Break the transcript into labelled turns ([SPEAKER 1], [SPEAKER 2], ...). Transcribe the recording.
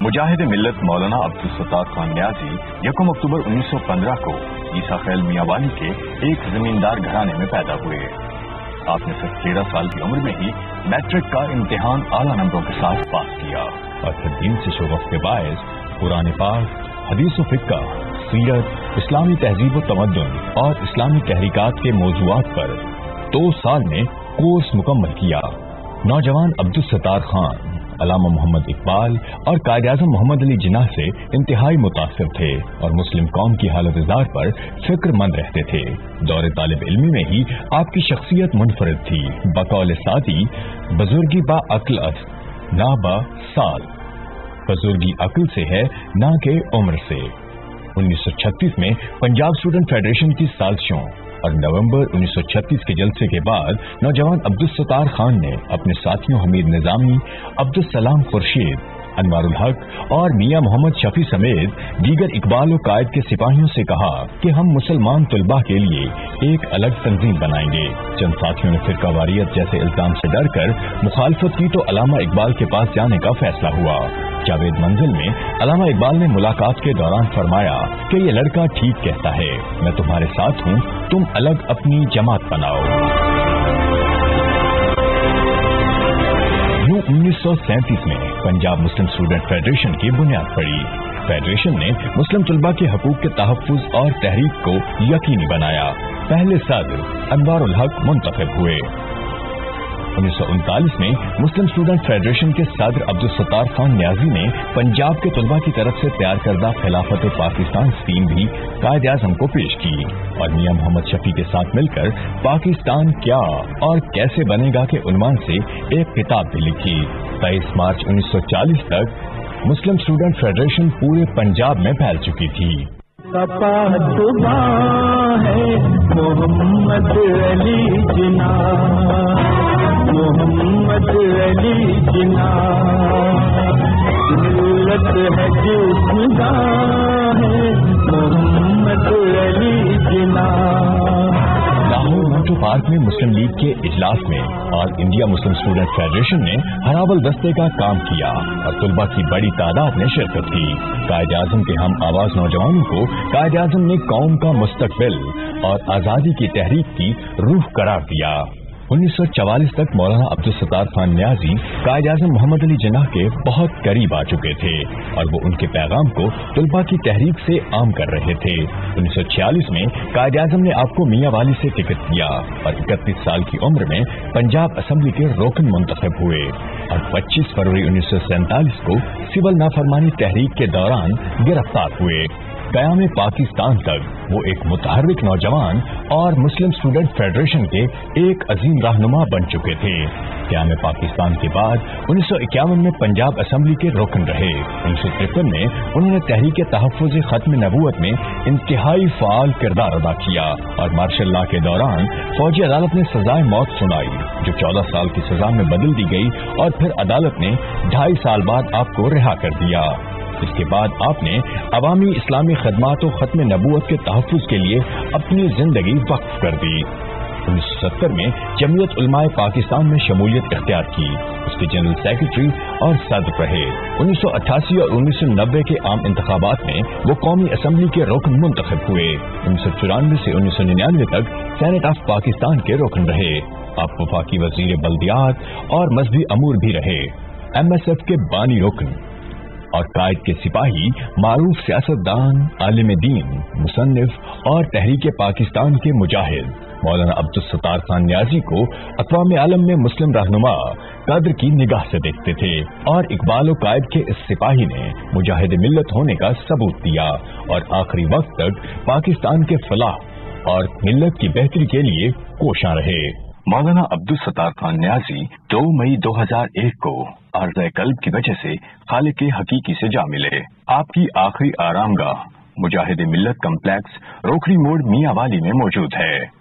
[SPEAKER 1] مجاہد ملت مولانا عبدالستار خان نیازی 1 اکتوبر 1915 کو عیسیٰ خیل میاں والی کے ایک زمیندار گھرانے میں پیدا ہوئے۔ آپ نے صرف 13 سال کی عمر میں ہی میٹرک کا امتحان اعلیٰ نمبروں کے ساتھ پاس کیا اور پھر دین سے شغف کے باعث قرآن پاک، حدیث و فقہ، سیرت، اسلامی تہذیب و تمدن اور اسلامی تحریکات کے موضوعات پر 2 سال میں کورس مکمل کیا۔ نوجوان عبدالستار خان علامہ محمد اقبال اور قائد اعظم محمد علی جناح سے انتہائی متاثر تھے اور مسلم قوم کی حالت زار پر فکر مند رہتے تھے۔ دور طالب علمی میں ہی آپ کی شخصیت منفرد تھی۔ بقول سعدی بزرگی با عقل است نہ با سال، بزرگی عقل سے ہے نہ کہ عمر سے۔ 1936 میں پنجاب اسٹوڈنٹ فیڈریشن کی سازشوں اور نومبر 1936 کے جلسے کے بعد نوجوان عبدالستار خان نے اپنے ساتھیوں حمید نظامی، عبدالسلام خورشید، انوار الحق اور میاں محمد شفیع سمیت دیگر اقبال و قائد کے سپاہیوں سے کہا کہ ہم مسلمان طلباء کے لیے ایک الگ تنظیم بنائیں گے۔ چند ساتھیوں نے فرقہ واریت جیسے الزام سے ڈر کر مخالفت کی تو علامہ اقبال کے پاس جانے کا فیصلہ ہوا۔ جاوید منزل میں علامہ اقبال نے ملاقات کے دوران فرمایا کہ یہ لڑکا ٹھیک کہتا ہے، میں تمہارے ساتھ ہوں، تم الگ اپنی جماعت بناؤ۔ 1937 میں پنجاب مسلم اسٹوڈنٹ فیڈریشن کی بنیاد پڑی۔ فیڈریشن نے مسلم طلباء کے حقوق کے تحفظ اور تحریک کو یقینی بنایا۔ پہلے صدر انوار الحق منتخب ہوئے۔ 1939 میں مسلم اسٹوڈنٹ فیڈریشن کے صدر عبدالستار خان نیازی نے پنجاب کے طلباء کی طرف سے تیار کردہ خلافت پاکستان اسکیم بھی قائد اعظم کو پیش کی اور میاں محمد شفیع کے ساتھ مل کر پاکستان کیا اور کیسے بنے گا کے عنوان سے ایک کتاب بھی لکھی۔ 23 مارچ 1940 تک مسلم اسٹوڈنٹ فیڈریشن پورے پنجاب میں پھیل چکی تھی۔
[SPEAKER 2] محمد علی جناح، محمد علی جناح، ملت ہے جس گاہ محمد علی جناح۔
[SPEAKER 1] لاہور موٹو پارک میں مسلم لیگ کے اجلاس میں آل انڈیا مسلم اسٹوڈنٹ فیڈریشن نے ہراول دستے کا کام کیا اور طلباء کی بڑی تعداد نے شرکت کی۔ قائد اعظم کے ہم آواز نوجوانوں کو قائد اعظم نے قوم کا مستقبل اور آزادی کی تحریک کی روح قرار دیا۔ 1944 تک مولانا عبدالستار خان نیازی قائد اعظم محمد علی جناح کے بہت قریب آ چکے تھے اور وہ ان کے پیغام کو طلباء کی تحریک سے عام کر رہے تھے۔ 1946 میں قائد اعظم نے آپ کو میاں والی سے ٹکٹ دیا اور 31 سال کی عمر میں پنجاب اسمبلی کے رکن منتخب ہوئے اور 25 فروری 1947 کو سول نافرمانی تحریک کے دوران گرفتار ہوئے۔ قیام پاکستان تک وہ ایک متحرک نوجوان اور مسلم اسٹوڈنٹ فیڈریشن کے ایک عظیم رہنما بن چکے تھے۔ قیام پاکستان کے بعد 1951 میں پنجاب اسمبلی کے رکن رہے۔ 1953 میں انہوں نے تحریک تحفظ ختم نبوت میں انتہائی فعال کردار ادا کیا اور مارشل لا کے دوران فوجی عدالت نے سزائے موت سنائی جو 14 سال کی سزا میں بدل دی گئی اور پھر عدالت نے 2.5 سال بعد آپ کو رہا کر دیا۔ اس کے بعد آپ نے عوامی اسلامی خدمات و ختم نبوت کے تحفظ کے لیے اپنی زندگی وقف کر دی۔ 1970 میں جمعیت علماء پاکستان میں شمولیت اختیار کی، اس کے جنرل سیکرٹری اور صدر رہے۔ 1988 اور 1990 کے عام انتخابات میں وہ قومی اسمبلی کے رکن منتخب ہوئے۔ 1994 سے 1999 تک سینٹ آف پاکستان کے رکن رہے۔ آپ وفاقی وزیر بلدیات اور مذہبی امور بھی رہے۔ MSF کے بانی رکن اور قائد کے سپاہی، معروف سیاستدان، عالم دین، مصنف اور تحریک پاکستان کے مجاہد مولانا عبدالستار خان نیازی کو اقوام عالم میں مسلم رہنما قدر کی نگاہ سے دیکھتے تھے اور اقبال و قائد کے اس سپاہی نے مجاہد ملت ہونے کا ثبوت دیا اور آخری وقت تک پاکستان کے فلاح اور ملت کی بہتری کے لیے کوشاں رہے۔ مولانا عبدالستار خان نیازی 2 مئی 2001 کو عارضہ قلب کی وجہ سے خالق حقیقی سے جا ملے۔ آپ کی آخری آرام گاہ مجاہد ملت کمپلیکس روکھڑی موڑ میاں والی میں موجود ہے۔